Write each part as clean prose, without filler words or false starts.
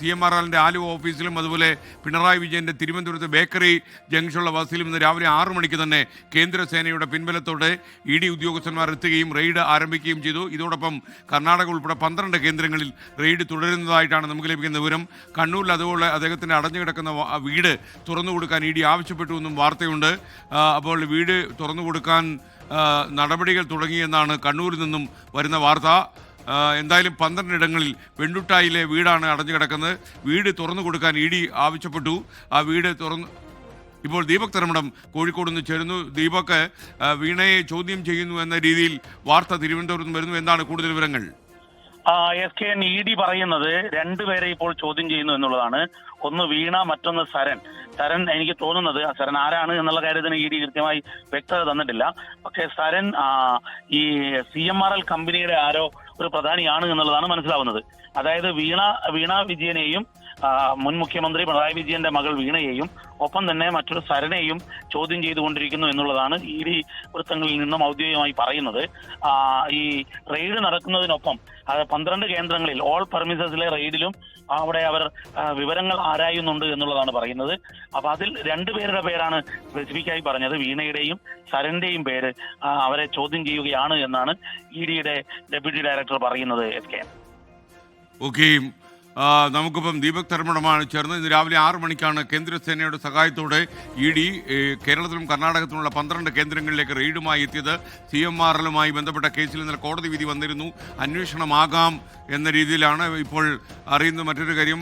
CMRLന്റെ ആലുവ ഓഫീസിലും അതുപോലെ പിണറായി വിജയന്റെ തിരുവനന്തപുരത്ത് ബേക്കറി ജംഗ്ഷനുള്ള ബസ്സിലും ഇന്ന് രാവിലെ 6 മണിക്ക് തന്നെ കേന്ദ്രസേനയുടെ പിൻബലത്തോടെ ED ഉദ്യോഗസ്ഥന്മാർ എത്തുകയും റെയ്ഡ് ആരംഭിക്കുകയും ചെയ്തു. ഇതോടൊപ്പം കർണാടക ഉൾപ്പെടെ 12 കേന്ദ്രങ്ങളിൽ റെയ്ഡ് തുടരുന്നതായിട്ടാണ് നമുക്ക് ലഭിക്കുന്ന വിവരം. കണ്ണൂരിൽ അതുപോലെ അദ്ദേഹത്തിന്റെ അടഞ്ഞുകിടക്കുന്ന വീട് തുറന്നു കൊടുക്കാൻ ED ആവശ്യപ്പെട്ടു എന്നും വാർത്തയുണ്ട്. അപ്പോൾ വീട് തുറന്നു കൊടുക്കാൻ നടപടികൾ തുടങ്ങിയെന്നാണ് കണ്ണൂരിൽ നിന്നും വരുന്ന വാർത്ത. എന്തായാലും 12 ഇടങ്ങളിൽ വെണ്ടുട്ടായിലെ വീടാണ് അടഞ്ഞു കിടക്കുന്നത്. വീട് തുറന്നു കൊടുക്കാൻ ED ആവശ്യപ്പെട്ടു. ആ വീട് തുറന്നു ഇപ്പോൾ ദീപക് തരമടം കോഴിക്കോട് നിന്ന് ചേരുന്നു. ദീപക്, വീണയെ ചോദ്യം ചെയ്യുന്നു എന്ന രീതിയിൽ വാർത്ത തിരുവനന്തപുരത്ത് നിന്ന് വരുന്നു. എന്താണ് കൂടുതൽ വിവരങ്ങൾ? SKN ED പറയുന്നത് രണ്ടുപേരെ ഇപ്പോൾ ചോദ്യം ചെയ്യുന്നു എന്നുള്ളതാണ്. ഒന്ന് വീണ, മറ്റൊന്ന് സരൺ. സരൺ എനിക്ക് തോന്നുന്നത് സരൺ ആരാണ് എന്നുള്ള കാര്യത്തിന് ED കൃത്യമായി വ്യക്തത തന്നിട്ടില്ല. പക്ഷേ സരൺ ഈ CMRL കമ്പനിയുടെ ആരോ ഒരു പ്രധാനിയാണ് എന്നുള്ളതാണ് മനസ്സിലാവുന്നത്. അതായത് വീണ വിജയനെയും മുൻ മുഖ്യമന്ത്രി പിണറായി വിജയന്റെ മകൾ വീണയെയും ഒപ്പം തന്നെ മറ്റൊരു സരണെയും ചോദ്യം ചെയ്തുകൊണ്ടിരിക്കുന്നു എന്നുള്ളതാണ് ED വൃത്തങ്ങളിൽ നിന്നും ഔദ്യോഗികമായി പറയുന്നത്. ഈ റെയ്ഡ് നടക്കുന്നതിനൊപ്പം 12 കേന്ദ്രങ്ങളിൽ ഓൾ പെർമിസസിലെ റെയ്ഡിലും അവിടെ അവർ വിവരങ്ങൾ ആരായുന്നുണ്ട് എന്നുള്ളതാണ് പറയുന്നത്. അപ്പൊ അതിൽ രണ്ടുപേരുടെ പേരാണ് സ്പെസിഫിക്കായി പറഞ്ഞത്. വീണയുടെയും സരന്റെയും പേര് അവരെ ചോദ്യം ചെയ്യുകയാണ് എന്നാണ് EDയുടെ ഡെപ്യൂട്ടി ഡയറക്ടർ പറയുന്നത്. ഓക്കെ, നമുക്കിപ്പം ദീപക് തരമടമാണ് ചേർന്നത്. ഇന്ന് രാവിലെ 6 മണിക്കാണ് കേന്ദ്രസേനയുടെ സഹായത്തോടെ ED കേരളത്തിലും കർണാടകത്തിലുള്ള 12 കേന്ദ്രങ്ങളിലേക്ക് റെയ്ഡുമായി എത്തിയത്. CMRLുമായി ബന്ധപ്പെട്ട കേസിൽ ഇന്നലെ കോടതി വിധി വന്നിരുന്നു. അന്വേഷണമാകാം എന്ന രീതിയിലാണ് ഇപ്പോൾ അറിയുന്നത്. മറ്റൊരു കാര്യം,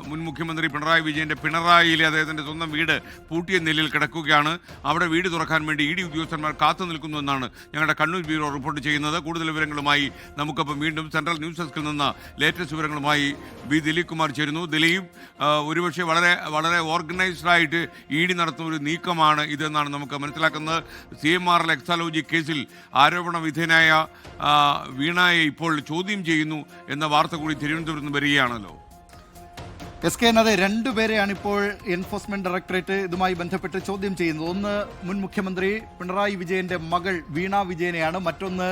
മുൻ മുഖ്യമന്ത്രി പിണറായി വിജയന്റെ പിണറായിയിലെ അദ്ദേഹത്തിന്റെ സ്വന്തം വീട് പൂട്ടിയ നിലയിൽ കിടക്കുകയാണ്. അവിടെ വീട് തുറക്കാൻ വേണ്ടി ED ഉദ്യോഗസ്ഥന്മാർ കാത്തു നിൽക്കുന്നു എന്നാണ് ഞങ്ങളുടെ കണ്ണൂർ ബ്യൂറോ റിപ്പോർട്ട് ചെയ്യുന്നത്. കൂടുതൽ വിവരങ്ങളുമായി നമുക്കപ്പം വീണ്ടും സെൻട്രൽ ന്യൂസ് ഡെസ്കിൽ നിന്ന് ലേറ്റസ്റ്റ് വിവരങ്ങളുമായി ദിലീപ് കുമാർ ചേരുന്നു. ദിലീപ്, ഒരുപക്ഷെ വളരെ വളരെ ഓർഗനൈസ്ഡ് ആയിട്ട് ED നടത്തുന്ന ഒരു നീക്കമാണ് ഇതെന്നാണ് നമുക്ക് മനസ്സിലാക്കുന്നത്. CMRL എക്സാലോജി കേസിൽ ആരോപണ വിധേയനായ വീണയെ ഇപ്പോൾ ചോദ്യം ചെയ്യുന്നു എന്ന വാർത്ത കൂടി തിരുവനന്തപുരത്ത് നിന്ന് വരികയാണല്ലോ. SKN, അതെ, രണ്ടുപേരെയാണ് ഇപ്പോൾ എൻഫോഴ്സ്മെന്റ് ഡയറക്ടറേറ്റ് ഇതുമായി ബന്ധപ്പെട്ട് ചോദ്യം ചെയ്യുന്നത്. ഒന്ന് മുൻ മുഖ്യമന്ത്രി പിണറായി വിജയന്റെ മകൾ വീണ വിജയനെയാണ്. മറ്റൊന്ന്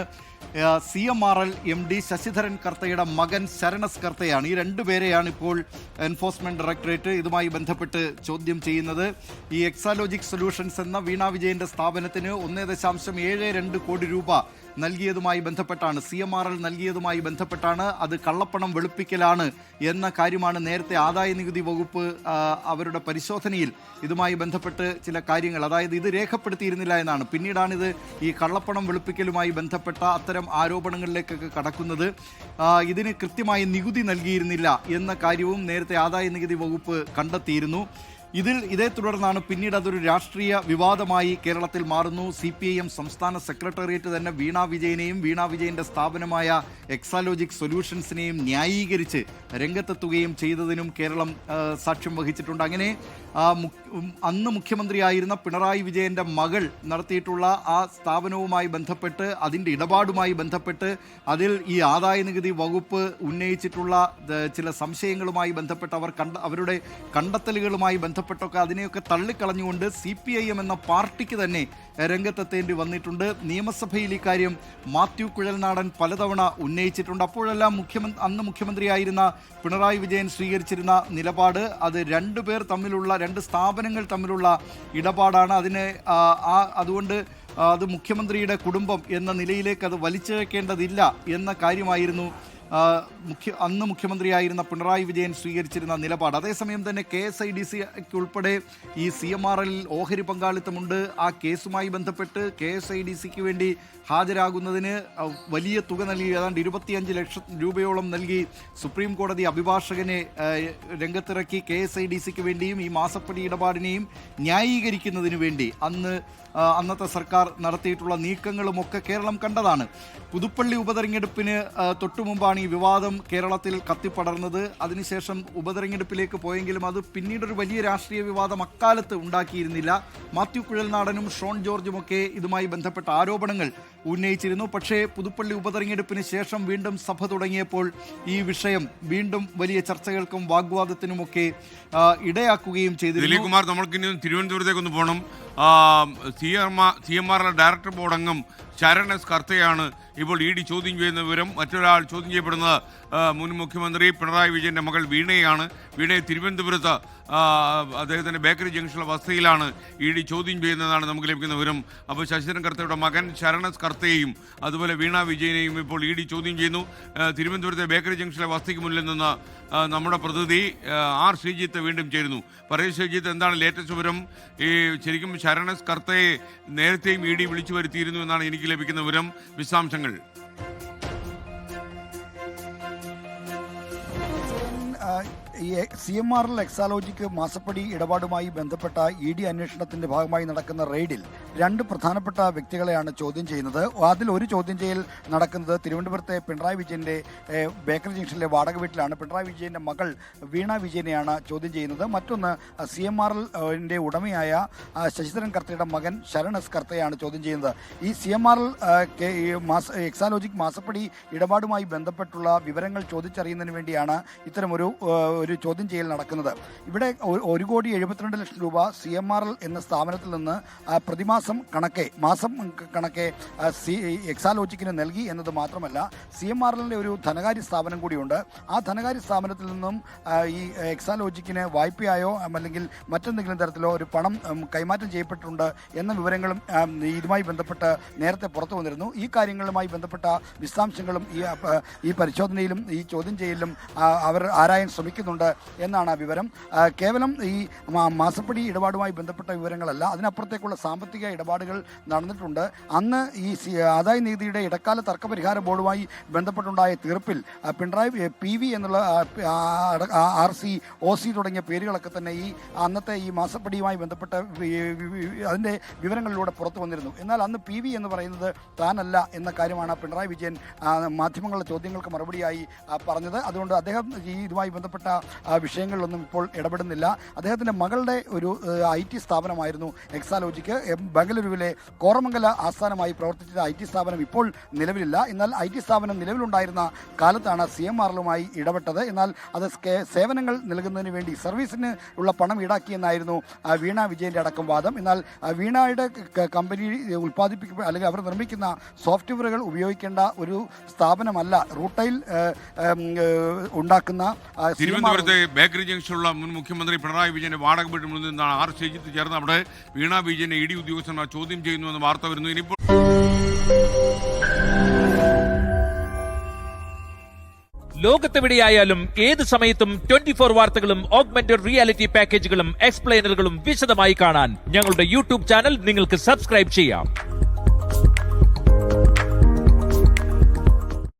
CMRL MD ശശിധരൻ കർത്തയുടെ മകൻ ശരണസ് കർത്തയാണ്. ഈ രണ്ടുപേരെയാണ് ഇപ്പോൾ എൻഫോഴ്സ്മെന്റ് ഡയറക്ടറേറ്റ് ഇതുമായി ബന്ധപ്പെട്ട് ചോദ്യം ചെയ്യുന്നത്. ഈ എക്സാലോജിക് സൊല്യൂഷൻസ് എന്ന വീണ വിജയന്റെ സ്ഥാപനത്തിന് 1.72 കോടി രൂപ നൽകിയതുമായി ബന്ധപ്പെട്ടാണ്, CMRL നൽകിയതുമായി ബന്ധപ്പെട്ടാണ് അത് കള്ളപ്പണം വെളുപ്പിക്കലാണ് എന്ന കാര്യമാണ് നേരത്തെ ആദായ നികുതി വകുപ്പ് അവരുടെ പരിശോധനയിൽ ഇതുമായി ബന്ധപ്പെട്ട് ചില കാര്യങ്ങൾ, അതായത് ഇത് രേഖപ്പെടുത്തിയിരുന്നില്ല എന്നാണ്. പിന്നീടാണിത് ഈ കള്ളപ്പണം വെളുപ്പിക്കലുമായി ബന്ധപ്പെട്ട അത്തരം ആരോപണങ്ങളിലേക്കൊക്കെ കടക്കുന്നത്. ഇതിന് കൃത്യമായി നികുതി നൽകിയിരുന്നില്ല എന്ന കാര്യവും നേരത്തെ ആദായ നികുതി വകുപ്പ് കണ്ടെത്തിയിരുന്നു. ഇതേ തുടർന്നാണ് പിന്നീട് അതൊരു രാഷ്ട്രീയ വിവാദമായി കേരളത്തിൽ മാറുന്നു. CPIM സംസ്ഥാന സെക്രട്ടേറിയറ്റ് തന്നെ വീണ വിജയനെയും വീണ വിജയന്റെ സ്ഥാപനമായ എക്സാലോജിക് സൊല്യൂഷൻസിനെയും ന്യായീകരിച്ച് രംഗത്തെത്തുകയും ചെയ്തതിനും കേരളം സാക്ഷ്യം വഹിച്ചിട്ടുണ്ട്. അങ്ങനെ അന്ന് മുഖ്യമന്ത്രിയായിരുന്ന പിണറായി വിജയന്റെ മകൾ നടത്തിയിട്ടുള്ള ആ സ്ഥാപനവുമായി ബന്ധപ്പെട്ട്, അതിൻ്റെ ഇടപാടുമായി ബന്ധപ്പെട്ട്, അതിൽ ഈ ആദായ നികുതി വകുപ്പ് ഉന്നയിച്ചിട്ടുള്ള ചില സംശയങ്ങളുമായി ബന്ധപ്പെട്ട് അവരുടെ കണ്ടെത്തലുകളുമായി ബന്ധപ്പെട്ടൊക്കെ അതിനെയൊക്കെ തള്ളിക്കളഞ്ഞുകൊണ്ട് CPIM എന്ന പാർട്ടിക്ക് തന്നെ രംഗത്തെത്തേണ്ടി വന്നിട്ടുണ്ട്. നിയമസഭയിൽ ഇക്കാര്യം മാത്യു കുഴൽനാടൻ പലതവണ ഉന്നയിച്ചിട്ടുണ്ട്. അപ്പോഴെല്ലാം അന്ന് മുഖ്യമന്ത്രിയായിരുന്ന പിണറായി വിജയൻ സ്വീകരിച്ചിരുന്ന നിലപാട് അത് രണ്ട് സ്ഥാപനങ്ങൾ തമ്മിലുള്ള ഇടപാടാണ്. അതുകൊണ്ട് അത് മുഖ്യമന്ത്രിയുടെ കുടുംബം എന്ന നിലയിലേക്ക് അത് വലിച്ചിഴക്കേണ്ടതില്ല എന്ന കാര്യമായിരുന്നു അന്ന് മുഖ്യമന്ത്രിയായിരുന്ന പിണറായി വിജയൻ സ്വീകരിച്ചിരുന്ന നിലപാട്. അതേസമയം തന്നെ KSIDC ഉൾപ്പെടെ ഈ CMRL ഓഹരി പങ്കാളിത്തമുണ്ട്. ആ കേസുമായി ബന്ധപ്പെട്ട് KSIDCക്ക് വേണ്ടി ഹാജരാകുന്നതിന് വലിയ തുക നൽകി, ഏതാണ്ട് 25 ലക്ഷം രൂപയോളം നൽകി സുപ്രീം കോടതി അഭിഭാഷകനെ രംഗത്തിറക്കി KSIDCക്ക് വേണ്ടിയും ഈ മാസപ്പടി ഇടപാടിനെയും ന്യായീകരിക്കുന്നതിന് വേണ്ടി അന്നത്തെ സർക്കാർ നടത്തിയിട്ടുള്ള നീക്കങ്ങളുമൊക്കെ കേരളം കണ്ടതാണ്. പുതുപ്പള്ളി ഉപതെരഞ്ഞെടുപ്പിന് തൊട്ടുമുമ്പാണ് ഈ വിവാദം കേരളത്തിൽ കത്തിപ്പടർന്നത്. അതിനുശേഷം ഉപതെരഞ്ഞെടുപ്പിലേക്ക് പോയെങ്കിലും അത് പിന്നീടൊരു വലിയ രാഷ്ട്രീയ വിവാദം അക്കാലത്ത് ഉണ്ടാക്കിയിരുന്നില്ല. മാത്യു കുഴൽനാടനും ഷോൺ ജോർജുമൊക്കെ ഇതുമായി ബന്ധപ്പെട്ട ആരോപണങ്ങൾ ഉന്നയിച്ചിരുന്നു. പക്ഷേ പുതുപ്പള്ളി ഉപതെരഞ്ഞെടുപ്പിന് ശേഷം വീണ്ടും സഭ തുടങ്ങിയപ്പോൾ ഈ വിഷയം വീണ്ടും വലിയ ചർച്ചകൾക്കും വാഗ്വാദത്തിനുമൊക്കെ ഇടയാക്കുകയും ചെയ്തിരുന്നു. ദിലീപ് കുമാർ, നമ്മൾക്ക് ഇനി തിരുവനന്തപുരത്തേക്കൊന്ന് പോകണം. CMRL ഡയറക്ടർ ബോർഡ് അംഗം ശരണസ് കർത്തയാണ് ഇപ്പോൾ ED ചോദ്യം ചെയ്യുന്ന വിവരം. മറ്റൊരാൾ ചോദ്യം ചെയ്യപ്പെടുന്നത് മുൻ മുഖ്യമന്ത്രി പിണറായി വിജയന്റെ മകൾ വീണയാണ്. വീണയെ തിരുവനന്തപുരത്ത് അദ്ദേഹത്തിന്റെ ബേക്കറി ജംഗ്ഷനിലെ വസതിയിലാണ് ED ചോദ്യം ചെയ്യുന്നതാണ് നമുക്ക് ലഭിക്കുന്ന വിവരം. അപ്പോൾ ശശിധരൻ കർത്തയുടെ മകൻ ശരണസ് കർത്തയെയും അതുപോലെ വീണ വിജയനെയും ഇപ്പോൾ ED ചോദ്യം ചെയ്യുന്നു. തിരുവനന്തപുരത്തെ ബേക്കറി ജംഗ്ഷനിലെ വസതിക്ക് മുന്നിൽ നിന്ന് നമ്മുടെ പ്രതിനിധി R. ശ്രീജിത്ത് വീണ്ടും ചേരുന്നു. പറയൂ ശ്രീജിത്ത്, എന്താണ് ലേറ്റസ്റ്റ് വിവരം? ശരിക്കും ശരണസ് കർത്തയെ നേരത്തെയും ED വിളിച്ചു വരുത്തിയിരുന്നു എന്നാണ് എനിക്ക് ലഭിക്കുന്ന വിവരം. വിശദാംശങ്ങൾ. ഈ CMRL എക്സാലോജിക്ക് മാസപ്പടി ഇടപാടുമായി ബന്ധപ്പെട്ട ED അന്വേഷണത്തിന്റെ ഭാഗമായി നടക്കുന്ന റെയ്ഡിൽ രണ്ട് പ്രധാനപ്പെട്ട വ്യക്തികളെയാണ് ചോദ്യം ചെയ്യുന്നത്. അതിൽ ഒരു ചോദ്യം ചെയ്യൽ നടക്കുന്നത് തിരുവനന്തപുരത്തെ പിണറായി വിജയന്റെ ബേക്കറി ജംഗ്ഷനിലെ വാടക വീട്ടിലാണ്. പിണറായി വിജയന്റെ മകൾ വീണ വിജയനെയാണ് ചോദ്യം ചെയ്യുന്നത്. മറ്റൊന്ന് CMRLന്റെ ഉടമയായ ശശിധരൻ കർത്തയുടെ മകൻ ശരണസ് കർത്തയാണ് ചോദ്യം ചെയ്യുന്നത്. ഈ CMRL എക്സാലോജിക് മാസപ്പടി ഇടപാടുമായി ബന്ധപ്പെട്ടുള്ള വിവരങ്ങൾ ചോദിച്ചറിയുന്നതിന് വേണ്ടിയാണ് ഇത്തരമൊരു ചോദ്യം ചെയ്യൽ നടക്കുന്നത്. ഇവിടെ 1,72,00,000 രൂപ CMRL എന്ന സ്ഥാപനത്തിൽ നിന്ന് പ്രതിമാസം കണക്കെ എക്സാലോജിക്കിന് നൽകി എന്നത് മാത്രമല്ല, CMRLന്റെ ഒരു ധനകാര്യ സ്ഥാപനം കൂടിയുണ്ട്. ആ ധനകാര്യ സ്ഥാപനത്തിൽ നിന്നും ഈ എക്സാലോജിക്കിന് വായ്പയായോ അല്ലെങ്കിൽ മറ്റെന്തെങ്കിലും തരത്തിലോ ഒരു പണം കൈമാറ്റം ചെയ്യപ്പെട്ടിട്ടുണ്ട് എന്ന വിവരങ്ങളും ഇതുമായി ബന്ധപ്പെട്ട് നേരത്തെ പുറത്തു വന്നിരുന്നു. ഈ കാര്യങ്ങളുമായി ബന്ധപ്പെട്ട വിശദാംശങ്ങളും ഈ പരിശോധനയിലും ഈ ചോദ്യം ചെയ്യലിലും അവർ ആരായാൻ ശ്രമിക്കുന്നുണ്ട് എന്നാണ് വിവരം. കേവലം ഈ മാസപ്പടി ഇടപാടുമായി ബന്ധപ്പെട്ട വിവരങ്ങളല്ല, അതിനപ്പുറത്തേക്കുള്ള സാമ്പത്തിക ഇടപാടുകൾ നടന്നിട്ടുണ്ട്. അന്ന് ഈ ആദായ നികുതിയുടെ ഇടക്കാല തർക്കപരിഹാര ബോർഡുമായി ബന്ധപ്പെട്ടുണ്ടായ തീർപ്പിൽ പിണറായി PV എന്നുള്ള RC OC തുടങ്ങിയ പേരുകളൊക്കെ തന്നെ ഈ അന്നത്തെ ഈ മാസപ്പടിയുമായി ബന്ധപ്പെട്ട അതിൻ്റെ വിവരങ്ങളിലൂടെ പുറത്തു വന്നിരുന്നു. എന്നാൽ അന്ന് PV എന്ന് പറയുന്നത് താനല്ല എന്ന കാര്യമാണ് പിണറായി വിജയൻ മാധ്യമങ്ങളുടെ ചോദ്യങ്ങൾക്ക് മറുപടിയായി പറഞ്ഞത്. അതുകൊണ്ട് അദ്ദേഹം ഈ ഇതുമായി ബന്ധപ്പെട്ട വിഷയങ്ങളിലൊന്നും ഇപ്പോൾ ഇടപെടുന്നില്ല. അദ്ദേഹത്തിൻ്റെ മകളുടെ ഒരു IT സ്ഥാപനമായിരുന്നു എക്സാലോജിക്ക്. ബംഗളൂരുവിലെ കോറമംഗല ആസ്ഥാനമായി പ്രവർത്തിച്ച IT സ്ഥാപനം ഇപ്പോൾ നിലവിലില്ല. എന്നാൽ IT സ്ഥാപനം നിലവിലുണ്ടായിരുന്ന കാലത്താണ് CMRLുമായി ഇടപെട്ടത്. എന്നാൽ അത് സേവനങ്ങൾ നൽകുന്നതിന് വേണ്ടി സർവീസിന് ഉള്ള പണം ഈടാക്കിയെന്നായിരുന്നു വീണ വിജയന്റെ അടക്കം വാദം. എന്നാൽ വീണയുടെ കമ്പനി ഉൽപ്പാദിപ്പിക്കുന്ന അല്ലെങ്കിൽ അവർ നിർമ്മിക്കുന്ന സോഫ്റ്റ്വെയറുകൾ ഉപയോഗിക്കേണ്ട ഒരു സ്ഥാപനമല്ല റൂട്ടൈൽ ഉണ്ടാക്കുന്ന തിരുവനന്തപുരത്തെ ബേക്കറി ജംഗ്ഷനിലുള്ള മുൻ മുഖ്യമന്ത്രി പിണറായി വിജയന്റെ വാടക വീട്ടിൽ നിന്നാണ് R. ശ്രീജിത്ത് ചേർന്ന് അവിടെ വീണ വിജയനെ ED ഉദ്യോഗസ്ഥന്മാർ ചോദ്യം ചെയ്യുന്നുവെന്ന് വാർത്ത വരുന്നു. ഇനിയിപ്പോൾ ലോകത്തെവിടെയായാലും ഏത് സമയത്തും 24 വാർത്തകളും ഓഗ്മെന്റഡ് റിയാലിറ്റി പാക്കേജുകളും എക്സ്പ്ലെയിനറുകളും വിശദമായി കാണാൻ ഞങ്ങളുടെ YouTube ചാനൽ നിങ്ങൾക്ക് സബ്സ്ക്രൈബ് ചെയ്യാം.